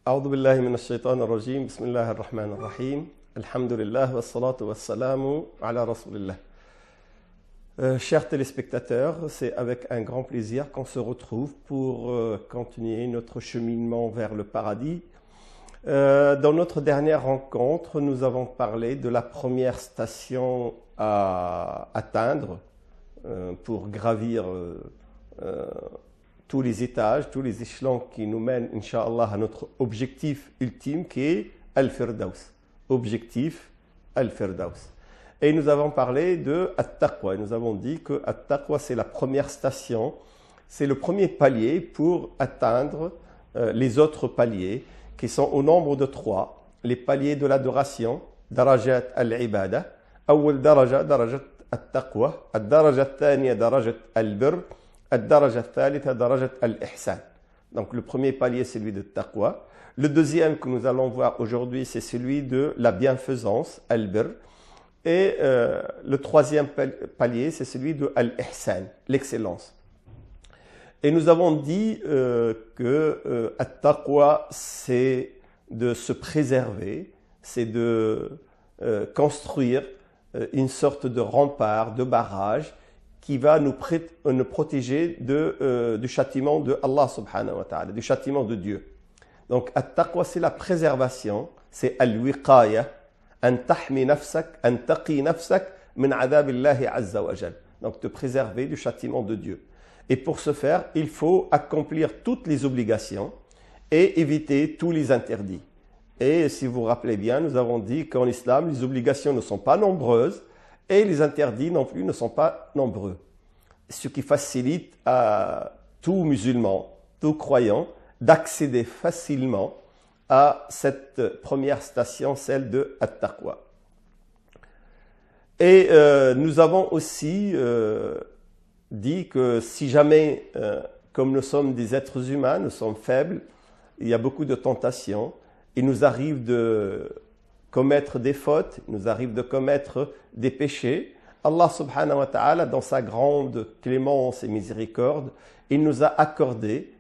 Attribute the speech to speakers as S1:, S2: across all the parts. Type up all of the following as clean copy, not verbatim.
S1: أعوذ بالله من الشيطان الرجيم بسم الله الرحمن الرحيم الحمد لله والصلاة والسلام على رسول الله. Chers téléspectateurs, c'est avec un grand plaisir qu'on se retrouve pour continuer notre cheminement vers le paradis. Dans notre dernière rencontre, nous avons parlé de la première station à atteindre pour gravir tous les étages, tous les échelons qui nous mènent, Inch'Allah, à notre objectif ultime qui est Al-Firdaus. Objectif Al-Firdaus. Et nous avons parlé de At-Taqwa. Et nous avons dit que At-Taqwa, c'est la première station, c'est le premier palier pour atteindre les autres paliers qui sont au nombre de 3. Les paliers de l'adoration, Darajat al-Ibada. Awwal daraja, Darajat At-Taqwa. Ad-Daraja al-Thaniya, Darajat al-Birr. Ad-Daraja al-Thalitha, Darajat al-Ihsan. Donc le premier palier, c'est celui de Taqwa. Le deuxième que nous allons voir aujourd'hui, c'est celui de la bienfaisance, Al-Birr. Et le troisième palier, c'est celui de Al-Ihsan, l'excellence. Et nous avons dit que At-Taqwa, c'est de se préserver, c'est de construire une sorte de rempart, de barrage qui va nous protéger du châtiment de Allah subhanahu wa ta'ala, du châtiment de Dieu. Donc, At-Taqwa, c'est la préservation, c'est Al-Wiqaya, an tahmi nafsak, an taqi nafsak min adabillahi azza wa jal. Donc, te préserver du châtiment de Dieu. Et pour ce faire, il faut accomplir toutes les obligations et éviter tous les interdits. Et si vous vous rappelez bien, nous avons dit qu'en islam, les obligations ne sont pas nombreuses et les interdits non plus ne sont pas nombreux. Ce qui facilite à tout musulman, tout croyant, d'accéder facilement à cette première station, celle de At-Taqwa. Et nous avons aussi dit que si jamais, comme nous sommes des êtres humains, nous sommes faibles, il y a beaucoup de tentations, il nous arrive de commettre des fautes, il nous arrive de commettre des péchés. Allah subhanahu wa ta'ala, dans sa grande clémence et miséricorde, il nous a accordé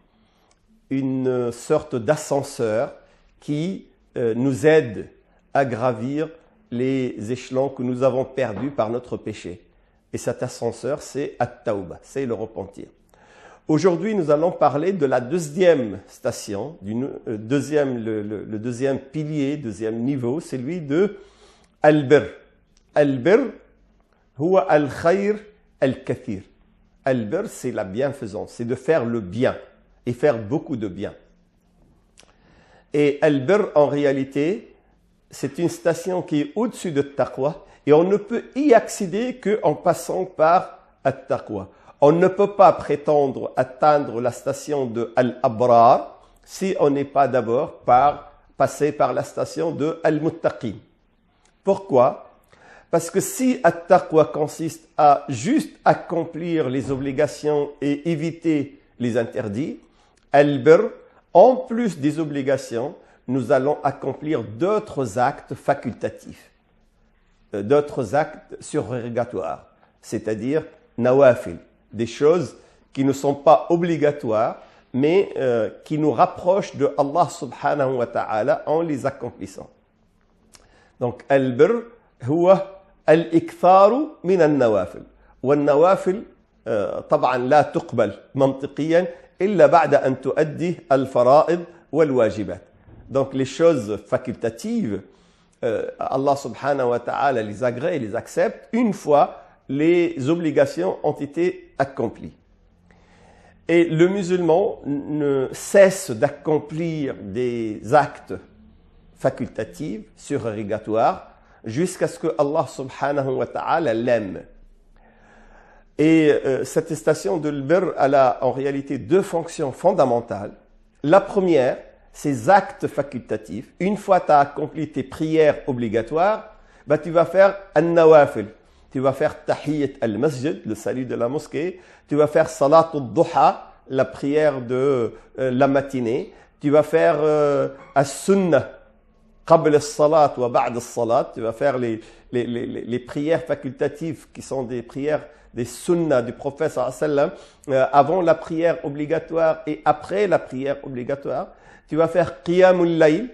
S1: une sorte d'ascenseur qui nous aide à gravir les échelons que nous avons perdus par notre péché. Et cet ascenseur, c'est At-Tawbah, c'est le repentir. Aujourd'hui, nous allons parler de la deuxième station, le deuxième pilier, deuxième niveau, c'est celui de Al-Birr. Al-Birr, huwa al-khayr al-kathir. Al-Birr, c'est la bienfaisance, c'est de faire le bien et faire beaucoup de bien. Et Al-Birr, en réalité, c'est une station qui est au-dessus de Taqwa et on ne peut y accéder qu'en passant par At-Taqwa. On ne peut pas prétendre atteindre la station de Al-Abrar si on n'est pas d'abord passé par la station de Al-Muttaqin. Pourquoi? Parce que si At-Taqwa consiste à juste accomplir les obligations et éviter les interdits, Al-Birr, en plus des obligations, nous allons accomplir d'autres actes facultatifs, d'autres actes surérogatoires, c'est-à-dire nawafil, des choses qui ne sont pas obligatoires, mais qui nous rapprochent de Allah subhanahu wa ta'ala en les accomplissant. Donc, Al-Birr, huwa al-iktharu min al-nawafil. Wal-nawafil, طبعا لا تقبل منطقيا إلا بعد أن تؤدي الفرائض والواجبات. Donc les choses facultatives, Allah subhanahu wa ta'ala les agrée et les accepte une fois les obligations ont été accomplies. Et le musulman ne cesse d'accomplir des actes facultatifs, surérogatoires, jusqu'à ce que Allah subhanahu wa ta'ala l'aime. Et cette station de Al-Birr, elle a en réalité deux fonctions fondamentales. La première, ces actes facultatifs. Une fois que tu as accompli tes prières obligatoires, tu vas faire An-Nawafil. Tu vas faire Tahiyyat al-Masjid, le salut de la mosquée. Tu vas faire Salat al-Duha, la prière de la matinée. Tu vas faire As-Sunnah, Qabl al-Salat wa Ba'd al-Salat. Tu vas faire les prières facultatives qui sont des prières des sunnas du prophète sallam avant la prière obligatoire et après la prière obligatoire. tu vas faire qiyamul layl,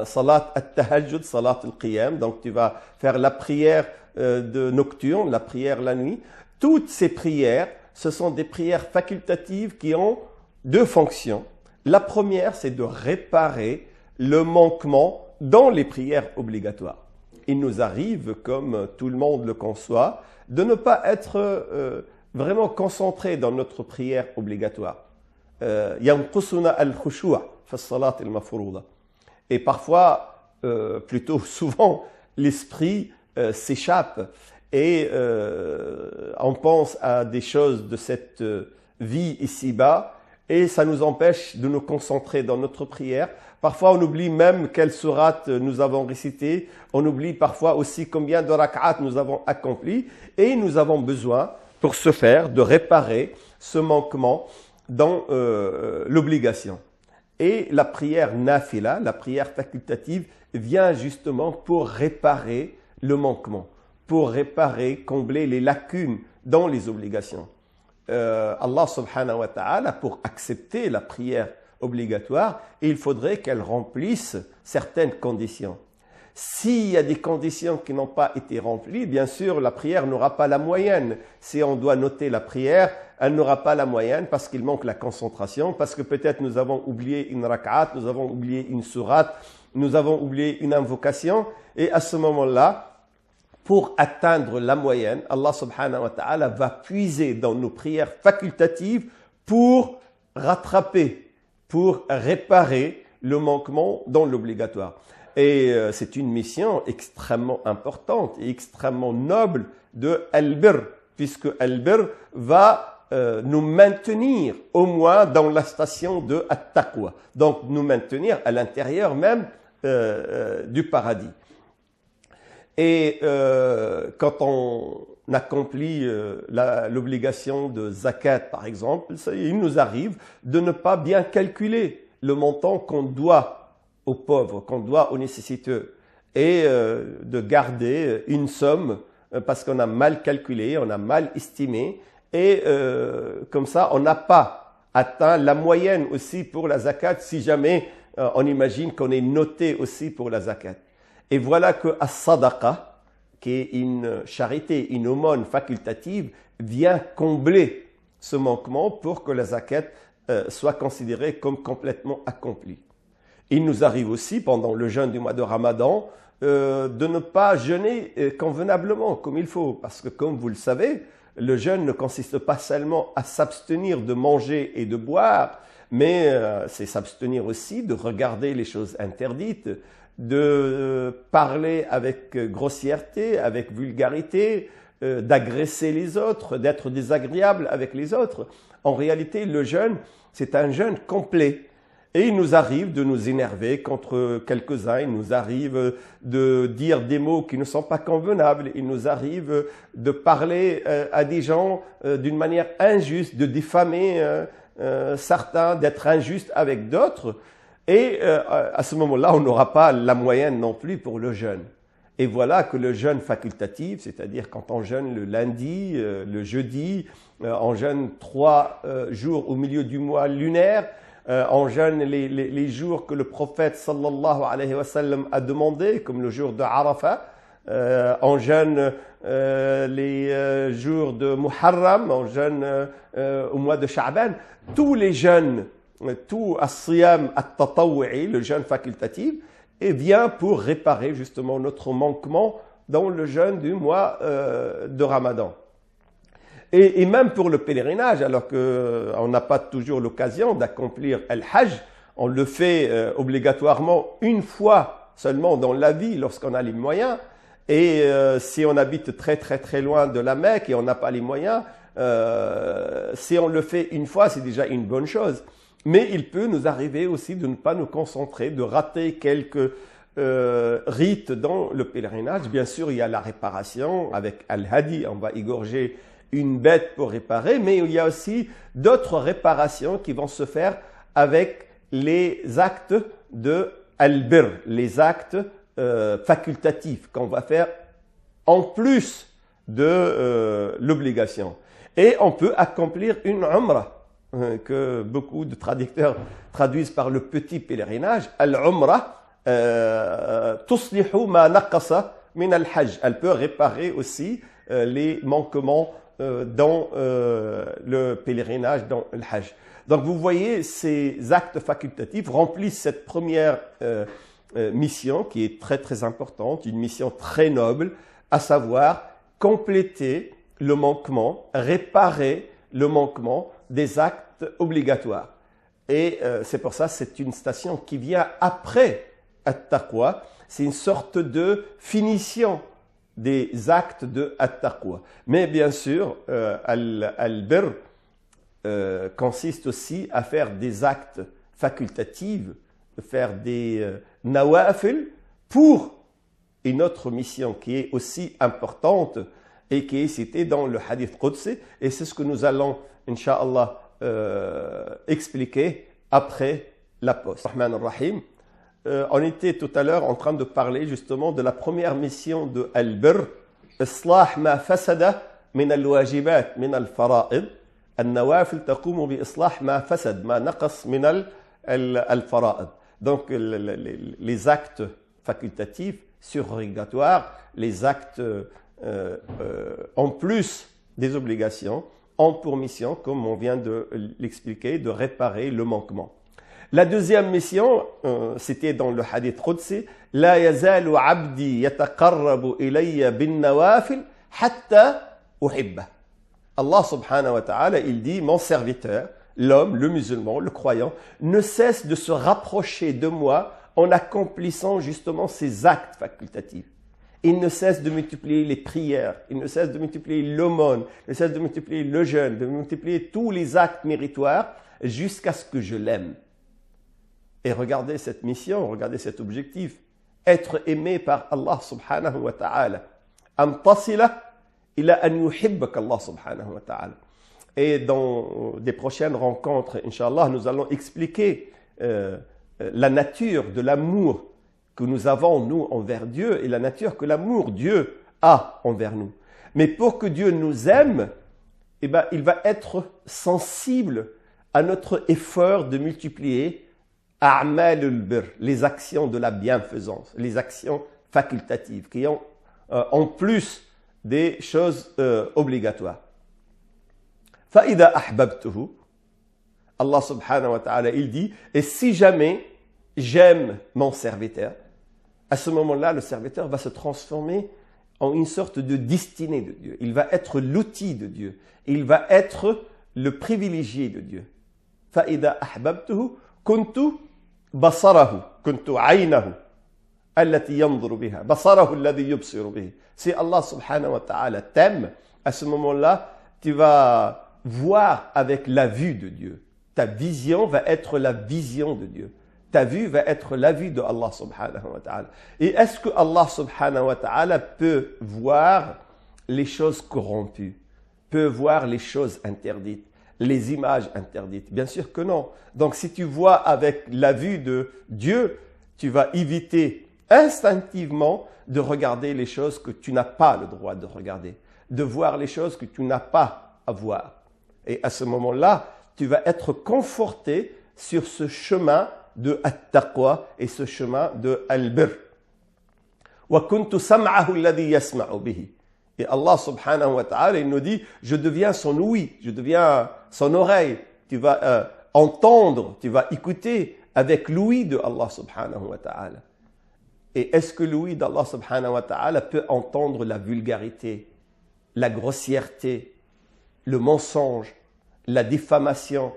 S1: salat at-tahajjud, salat al-qiyam, donc tu vas faire la prière de nocturne, la prière la nuit. Toutes ces prières, ce sont des prières facultatives qui ont deux fonctions. La première, c'est de réparer le manquement dans les prières obligatoires. Il nous arrive, comme tout le monde le conçoit, de ne pas être vraiment concentré dans notre prière obligatoire. ينقصنا الخشوع في الصلاة المفروضة. Et parfois, plutôt souvent, l'esprit s'échappe et on pense à des choses de cette vie ici-bas et ça nous empêche de nous concentrer dans notre prière. Parfois, on oublie même quelle sourate nous avons récité. On oublie parfois aussi combien de rak'at nous avons accompli. Et nous avons besoin, pour ce faire, de réparer ce manquement dans l'obligation. Et la prière nafila, la prière facultative, vient justement pour réparer le manquement, pour réparer, combler les lacunes dans les obligations. Allah subhanahu wa ta'ala, pour accepter la prière obligatoire, il faudrait qu'elle remplisse certaines conditions. S'il y a des conditions qui n'ont pas été remplies, bien sûr, la prière n'aura pas la moyenne. Si on doit noter la prière, elle n'aura pas la moyenne parce qu'il manque la concentration, parce que peut-être nous avons oublié une rak'at, nous avons oublié une sourate, nous avons oublié une invocation. Et à ce moment-là, pour atteindre la moyenne, Allah subhanahu wa ta'ala va puiser dans nos prières facultatives pour rattraper, pour réparer le manquement dans l'obligatoire. Et c'est une mission extrêmement importante et extrêmement noble de Al-Bir, puisque Al-Bir va nous maintenir au moins dans la station de At-Taqwa, donc nous maintenir à l'intérieur même du paradis. Et quand on accomplit l'obligation de zakat, par exemple, il nous arrive de ne pas bien calculer le montant qu'on doit aux pauvres, qu'on doit aux nécessiteux, et de garder une somme parce qu'on a mal calculé, on a mal estimé, et comme ça, on n'a pas atteint la moyenne aussi pour la zakat, si jamais on imagine qu'on est noté aussi pour la zakat. Et voilà que as-sadaqa, qui est une charité, une aumône facultative, vient combler ce manquement pour que la zakat soit considérée comme complètement accomplie. Il nous arrive aussi, pendant le jeûne du mois de Ramadan, de ne pas jeûner convenablement, comme il faut. Parce que, comme vous le savez, le jeûne ne consiste pas seulement à s'abstenir de manger et de boire, mais c'est s'abstenir aussi de regarder les choses interdites, de parler avec grossièreté, avec vulgarité, d'agresser les autres, d'être désagréable avec les autres. En réalité, le jeûne, c'est un jeûne complet. Et il nous arrive de nous énerver contre quelques-uns, il nous arrive de dire des mots qui ne sont pas convenables, il nous arrive de parler à des gens d'une manière injuste, de diffamer certains, d'être injuste avec d'autres. Et à ce moment-là, on n'aura pas la moyenne non plus pour le jeûne. Et voilà que le jeûne facultatif, c'est-à-dire quand on jeûne le lundi, le jeudi, on jeûne 3 jours au milieu du mois lunaire, on jeûne les jours que le prophète sallallahu alayhi wa sallam a demandé, comme le jour de Arafat, on jeûne les jours de Muharram, on jeûne au mois de Sha'ban. Tous les jeûnes, tout as-siyam at-tatawwu'i, le jeûne facultatif, et vient pour réparer justement notre manquement dans le jeûne du mois de Ramadan. Et même pour le pèlerinage, alors qu'on n'a pas toujours l'occasion d'accomplir Al-Hajj, on le fait obligatoirement une fois seulement dans la vie lorsqu'on a les moyens. Et si on habite très très très loin de la Mecque et on n'a pas les moyens, si on le fait une fois, c'est déjà une bonne chose. Mais il peut nous arriver aussi de ne pas nous concentrer, de rater quelques rites dans le pèlerinage. Bien sûr, il y a la réparation avec Al-Hadi, on va égorger une bête pour réparer, mais il y a aussi d'autres réparations qui vont se faire avec les actes de Al-Bir, les actes facultatifs qu'on va faire en plus de l'obligation. Et on peut accomplir une umrah. que beaucoup de traducteurs traduisent par le petit pèlerinage, al-umrah tuslihu ma naqasa min al-hajj. Elle peut réparer aussi les manquements dans le pèlerinage, dans le hajj. Donc vous voyez, ces actes facultatifs remplissent cette première mission qui est très très importante, une mission très noble, à savoir compléter le manquement, réparer le manquement des actes obligatoires. Et c'est pour ça que c'est une station qui vient après at-taqwa. C'est une sorte de finition des actes de at-taqwa. Mais bien sûr, al-birr consiste aussi à faire des actes facultatifs, faire des nawafil pour une autre mission qui est aussi importante et qui est citée dans le hadith Qudsi. Et c'est ce que nous allons, Inch'Allah, expliquer après la pause. Rahman ar-Rahim. On était tout à l'heure en train de parler justement de la première mission de al-birr, islah ma fasada min al-wajibat min al-fara'id. Al-nawafil taqoumu bi islah ma fasad ma naqas min al-fara'id. Donc les actes facultatifs, surrogatoires, les actes en plus des obligations, ont pour mission, comme on vient de l'expliquer, de réparer le manquement. La deuxième mission, c'était dans le hadith Qudsi, La yazalu abdi yataqarrabu ilayya bin nawafil hatta uhibba. Allah subhanahu wa ta'ala, il dit, mon serviteur, l'homme, le musulman, le croyant, ne cesse de se rapprocher de moi en accomplissant justement ces actes facultatifs. Il ne cesse de multiplier les prières, il ne cesse de multiplier l'aumône, il ne cesse de multiplier le jeûne, de multiplier tous les actes méritoires jusqu'à ce que je l'aime. Et regardez cette mission, regardez cet objectif. Être aimé par Allah subhanahu wa ta'ala. An tasila ila an yuhibbaka Allah subhanahu wa ta'ala. Et dans des prochaines rencontres, Inch'Allah, nous allons expliquer la nature de l'amour que nous avons, nous, envers Dieu et la nature que l'amour Dieu a envers nous. Mais pour que Dieu nous aime, eh ben, il va être sensible à notre effort de multiplier a'malul birr, les actions de la bienfaisance, les actions facultatives qui ont en plus des choses obligatoires. فَإِذَا أَحْبَبْتُهُ, Allah subhanahu wa ta'ala, il dit, et si jamais j'aime mon serviteur, à ce moment-là, le serviteur va se transformer en une sorte de destinée de Dieu. Il va être l'outil de Dieu. Il va être le privilégié de Dieu. فَإِذَا أَحْبَبْتُهُ كُنْتُ بَصَرَهُ كُنْتُ عَيْنَهُ التي ينظر بها بصره الذي يبصر به. Si Allah subhanahu wa ta'ala t'aime, à ce moment-là, tu vas voir avec la vue de Dieu. Ta vision va être la vision de Dieu. Ta vue va être la vue de Allah subhanahu wa ta'ala. Et est-ce que Allah subhanahu wa ta'ala peut voir les choses corrompues, peut voir les choses interdites, les images interdites? Bien sûr que non. Donc si tu vois avec la vue de Dieu, tu vas éviter instinctivement de regarder les choses que tu n'as pas le droit de regarder, de voir les choses que tu n'as pas à voir. Et à ce moment-là, tu vas être conforté sur ce chemin de at-taqwa et ce chemin de al-birr. وَكُنْتُ سَمْعَهُ الَّذِي يَسْمَعُ بِهِ. Et Allah subhanahu wa ta'ala, il nous dit, je deviens son ouïe, je deviens son oreille. Tu vas entendre, tu vas écouter avec l'ouïe de Allah subhanahu wa ta'ala. Et est-ce que l'ouïe d'Allah subhanahu wa ta'ala peut entendre la vulgarité, la grossièreté, le mensonge, la diffamation?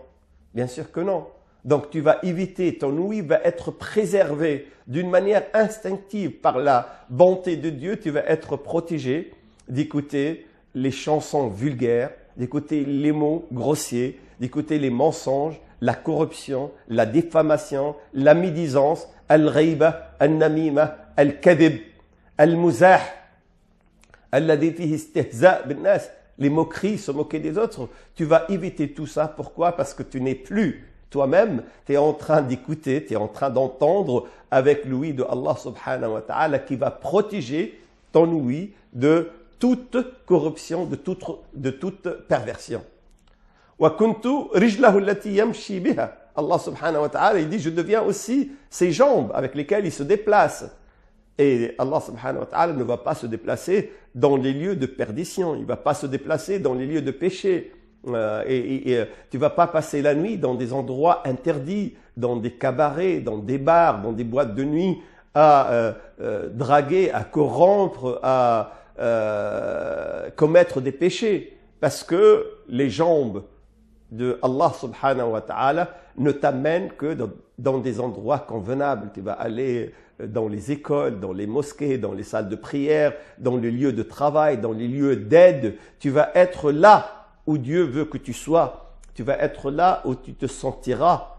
S1: Bien sûr que non. Donc tu vas éviter, ton ouïe va être préservée d'une manière instinctive par la bonté de Dieu. Tu vas être protégé d'écouter les chansons vulgaires, d'écouter les mots grossiers, d'écouter les mensonges, la corruption, la diffamation, la médisance, al-ghayba, al-namima, al-kadhib, al-muzah, alladhi fihi istihza' bin-nas, les moqueries, se moquer des autres. Tu vas éviter tout ça. Pourquoi? Parce que tu n'es plus toi-même, tu es en train d'écouter, tu es en train d'entendre avec l'ouïe de Allah subhanahu wa ta'ala qui va protéger ton ouïe de toute corruption, de toute perversion. وَكُنْتُ رِجْلَهُ الَّتِي يَمْشِي بِهَا. Allah subhanahu wa ta'ala, il dit, je deviens aussi ses jambes avec lesquelles il se déplace. Et Allah subhanahu wa ta'ala ne va pas se déplacer dans les lieux de perdition. Il ne va pas se déplacer dans les lieux de péché. Tu ne vas pas passer la nuit dans des endroits interdits, dans des cabarets, dans des bars, dans des boîtes de nuit, à draguer, à corrompre, à commettre des péchés. Parce que les jambes de Allah subhanahu wa ta'ala ne t'amènent que dans des endroits convenables. Tu vas aller dans les écoles, dans les mosquées, dans les salles de prière, dans les lieux de travail, dans les lieux d'aide. Tu vas être là où Dieu veut que tu sois. Tu vas être là où tu te sentiras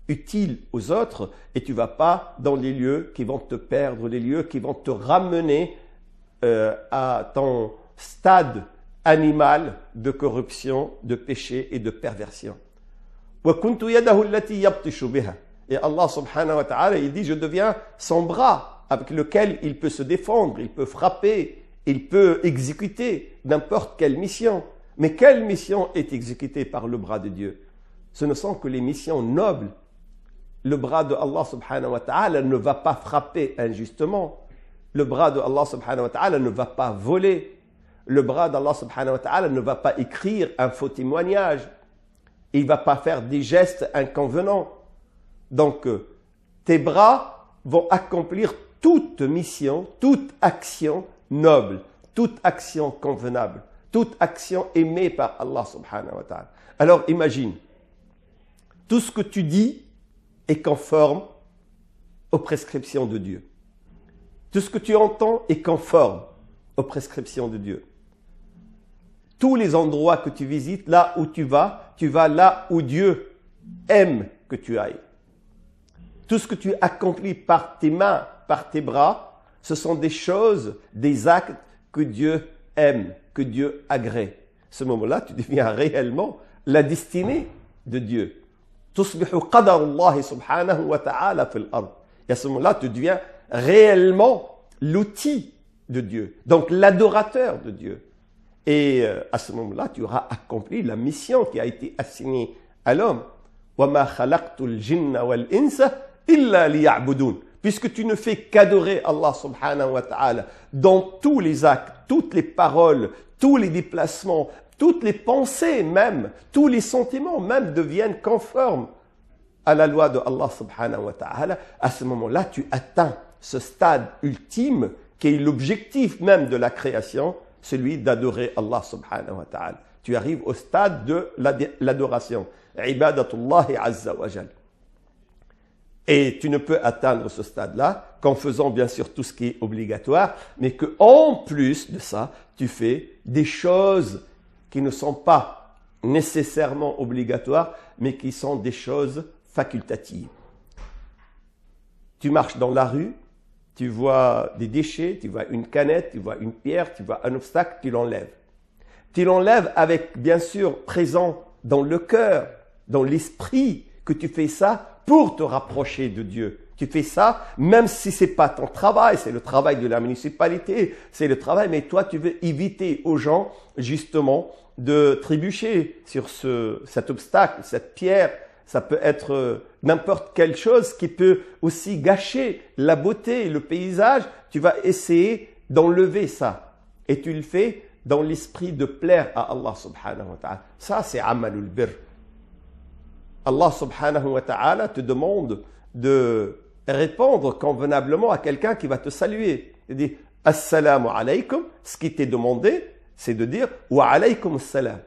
S1: utile aux autres et tu ne vas pas dans les lieux qui vont te perdre, les lieux qui vont te ramener à ton stade animal de corruption, de péché et de perversion. وَكُنْتُ يَدَهُ الَّتِي يَبْطِشُ بِهَا. Et Allah subhanahu wa ta'ala, il dit, je deviens son bras avec lequel il peut se défendre, il peut frapper, il peut exécuter n'importe quelle mission. Mais quelle mission est exécutée par le bras de Dieu? Ce ne sont que les missions nobles. Le bras de Allah subhanahu wa ta'ala ne va pas frapper injustement. Le bras de Allah subhanahu wa ta'ala ne va pas voler. Le bras d'Allah subhanahu wa ta'ala ne va pas écrire un faux témoignage. Il ne va pas faire des gestes inconvenants. Donc, tes bras vont accomplir toute mission, toute action noble, toute action convenable, toute action aimée par Allah subhanahu wa ta'ala. Alors, imagine, tout ce que tu dis est conforme aux prescriptions de Dieu. Tout ce que tu entends est conforme aux prescriptions de Dieu. Tous les endroits que tu visites, là où tu vas là où Dieu aime que tu ailles. Tout ce que tu accomplis par tes mains, par tes bras, ce sont des choses, des actes que Dieu aime, que Dieu agrée. À ce moment-là, tu deviens réellement la destinée de Dieu. تصبح قدر الله سبحانه وتعالى في الأرض. Et à ce moment-là, tu deviens réellement l'outil de Dieu, donc l'adorateur de Dieu. Et à ce moment-là, tu auras accompli la mission qui a été assignée à l'homme. وَمَا خَلَقْتُ الْجِنَّ وَالْإِنسَ إِلَّا لِيَعْبُدُونَ. Puisque tu ne fais qu'adorer Allah subhanahu wa ta'ala dans tous les actes, toutes les paroles, tous les déplacements, toutes les pensées même, tous les sentiments même deviennent conformes à la loi de Allah subhanahu wa ta'ala. À ce moment-là, tu atteins ce stade ultime qui est l'objectif même de la création, celui d'adorer Allah subhanahu wa ta'ala. Tu arrives au stade de l'adoration. Ibadatullahi azza wa jal. Et tu ne peux atteindre ce stade-là qu'en faisant bien sûr tout ce qui est obligatoire, mais qu'en plus de ça, tu fais des choses qui ne sont pas nécessairement obligatoires, mais qui sont des choses facultatives. Tu marches dans la rue, tu vois des déchets, tu vois une canette, tu vois une pierre, tu vois un obstacle, tu l'enlèves. Tu l'enlèves avec, bien sûr, présent dans le cœur, dans l'esprit, que tu fais ça pour te rapprocher de Dieu. Tu fais ça, même si c'est pas ton travail, c'est le travail de la municipalité, c'est le travail, mais toi, tu veux éviter aux gens, justement, de trébucher sur cet obstacle, cette pierre. Ça peut être n'importe quelle chose qui peut aussi gâcher la beauté, le paysage. Tu vas essayer d'enlever ça. Et tu le fais dans l'esprit de plaire à Allah subhanahu wa ta'ala. Ça, c'est amalul birr. Allah subhanahu wa ta'ala te demande de répondre convenablement à quelqu'un qui va te saluer. Il dit « Assalamu alaykum ». Ce qui t'est demandé, c'est de dire « Wa alaykum assalam ».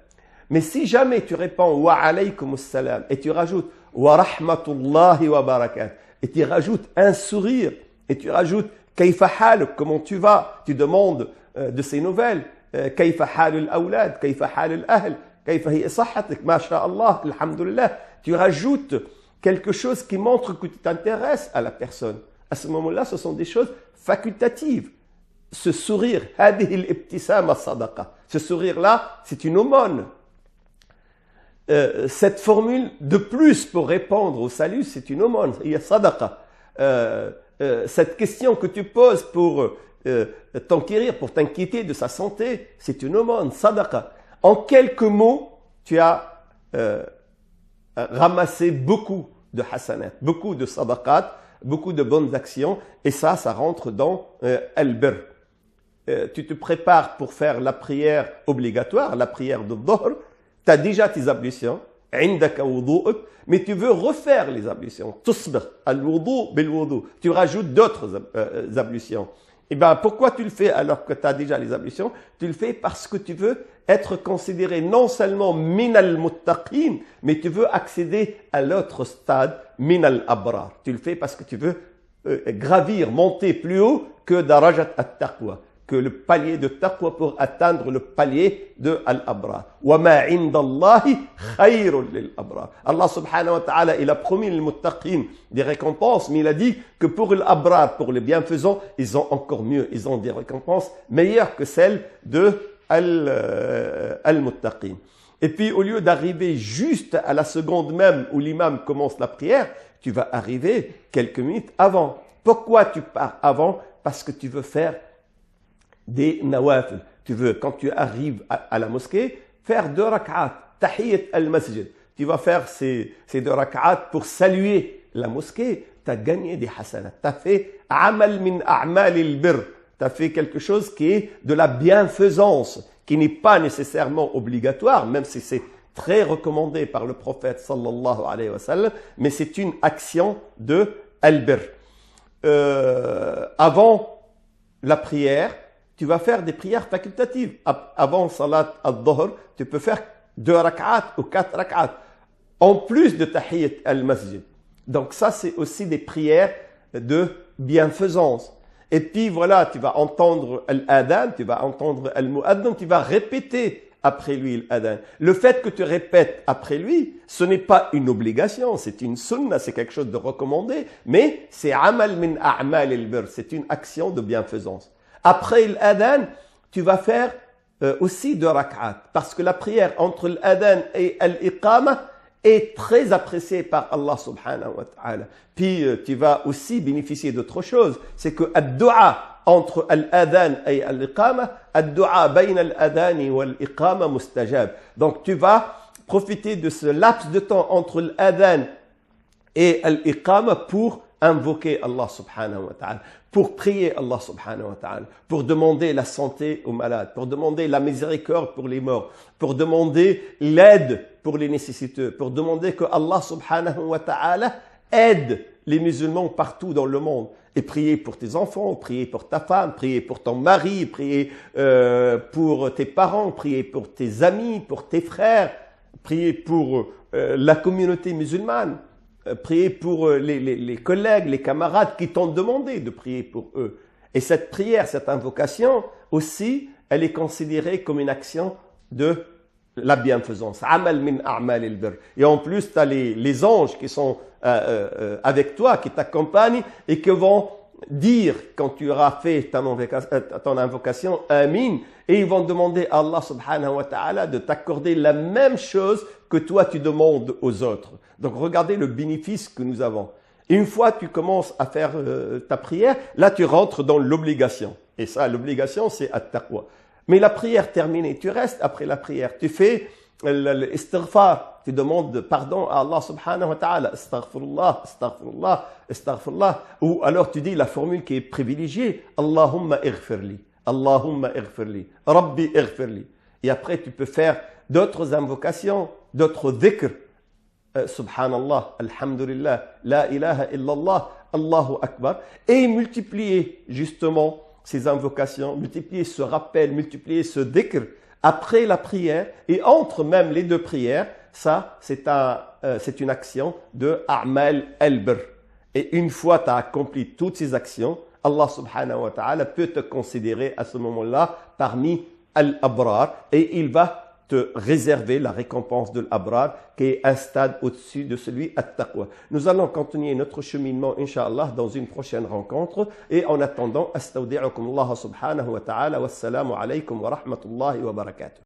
S1: Mais si jamais tu réponds « Wa alaykum assalam » et tu rajoutes « Wa rahmatullahi wa barakat » et tu rajoutes un sourire et tu rajoutes « Kayfa haluk » comment tu vas, tu demandes de ces nouvelles « Kayfa halul awlad » « Kayfa halul ahl » « Kayfa hiya sahhatik » « Masha'Allah » « Alhamdulillah » Tu rajoutes quelque chose qui montre que tu t'intéresses à la personne. À ce moment-là, ce sont des choses facultatives. Ce sourire, ce sourire-là, c'est une aumône. Cette formule de plus pour répondre au salut, c'est une aumône. Il y a sadaqa. Cette question que tu poses pour t'enquérir, pour t'inquiéter de sa santé, c'est une aumône, sadaqa. En quelques mots, tu as ramasser beaucoup de hasanat, beaucoup de sadaqat, beaucoup de bonnes actions, et ça rentre dans al-birr. Tu te prépares pour faire la prière obligatoire, la prière de Dhuhr, tu as déjà tes ablutions, mais tu veux refaire les ablutions. Tusbih, al-wudu bil-wudu. Tu rajoutes d'autres ablutions. Et bien, pourquoi tu le fais alors que tu as déjà les ablutions? Tu le fais parce que tu veux être considéré non seulement min al-muttaqin, mais tu veux accéder à l'autre stade, min al-abrar. Tu le fais parce que tu veux gravir, monter plus haut que darajat at-taqwa, que le palier de taqwa pour atteindre le palier de al-abrar. Wa ma indallahi khayrun lil-abrar. Allah subhanahu wa ta'ala, il a promis les muttaqin des récompenses, mais il a dit que pour l'abrar, pour les bienfaisants, ils ont encore mieux. Ils ont des récompenses meilleures que celles de al-muttaqin. Et puis, au lieu d'arriver juste à la seconde même où l'imam commence la prière, tu vas arriver quelques minutes avant. Pourquoi tu pars avant? Parce que tu veux faire des nawafil. Tu veux, quand tu arrives à la mosquée, faire 2 rak'at, tahiyyat al-masjid. Tu vas faire ces 2 rak'at pour saluer la mosquée. Tu as gagné des hasanat. Tu as fait amal min a'mal al-birr. Tu as fait quelque chose qui est de la bienfaisance, qui n'est pas nécessairement obligatoire, même si c'est très recommandé par le prophète sallallahu alayhi wa sallam, mais c'est une action de al-birr. Avant la prière, tu vas faire des prières facultatives. Avant salat al-dhuhr, tu peux faire 2 rak'at ou 4 rak'at, en plus de tahiyyat al-masjid. Donc ça, c'est aussi des prières de bienfaisance. Et puis voilà, tu vas entendre l'adhan, tu vas entendre al-mu'adhan, tu vas répéter après lui l'adhan. Le fait que tu répètes après lui, ce n'est pas une obligation, c'est une sunna, c'est quelque chose de recommandé, mais c'est amal min a'mal al-birr, c'est une action de bienfaisance. Après l'adhan, tu vas faire aussi 2 rak'at, parce que la prière entre l'adhan et l'iqama est très appréciée par Allah subhanahu wa ta'ala. Puis tu vas aussi bénéficier d'autre chose, c'est que ad-du'a entre l'adhan et l'iqama, ad-du'a bayna l'adhan wa l'iqama mustajab. Donc tu vas profiter de ce laps de temps entre l'adhan et l'iqama pour invoquer Allah subhanahu wa ta'ala, pour prier Allah subhanahu wa ta'ala, pour demander la santé aux malades, pour demander la miséricorde pour les morts, pour demander l'aide pour les nécessiteux, pour demander que Allah subhanahu wa ta'ala aide les musulmans partout dans le monde. Et prier pour tes enfants, prier pour ta femme, prier pour ton mari, prier pour tes parents, prier pour tes amis, pour tes frères, prier pour la communauté musulmane. Prier pour les collègues, les camarades qui t'ont demandé de prier pour eux. Et cette prière, cette invocation aussi, elle est considérée comme une action de la bienfaisance. Amal min a'mal al-birr. Et en plus, tu as les anges qui sont avec toi, qui t'accompagnent et qui vont dire, quand tu auras fait ton invocation, Amin, et ils vont demander à Allah subhanahu wa ta'ala de t'accorder la même chose que toi tu demandes aux autres. Donc regardez le bénéfice que nous avons. Et une fois que tu commences à faire ta prière, là tu rentres dans l'obligation. Et ça, l'obligation, c'est at-taqwa. Mais la prière terminée, tu restes après la prière, tu fais l'istighfar, tu demandes pardon à Allah subhanahu wa ta'ala, astaghfirullah, astaghfirullah, astaghfirullah, ou alors tu dis la formule qui est privilégiée, Allahumma ighfirli, Allahumma ighfirli, Rabbi ighfirli. Et après tu peux faire d'autres invocations, d'autres dhikr, subhanallah, alhamdulillah, la ilaha illallah, Allahu akbar, et multiplier justement ces invocations, multiplier ce rappel, multiplier ce dhikr après la prière et entre même les 2 prières, ça c'est une action de a'mal al-birr. Et une fois tu as accompli toutes ces actions, Allah subhanahu wa ta'ala peut te considérer à ce moment-là parmi al-abrar et il va te réserver la récompense de l'abrar qui est un stade au-dessus de celui at-taqwa. Nous allons continuer notre cheminement, Inch'Allah, dans une prochaine rencontre. Et en attendant, astawdi'ukum Allah subhanahu wa ta'ala. Wassalamu alaykum wa rahmatullahi wa barakatuh.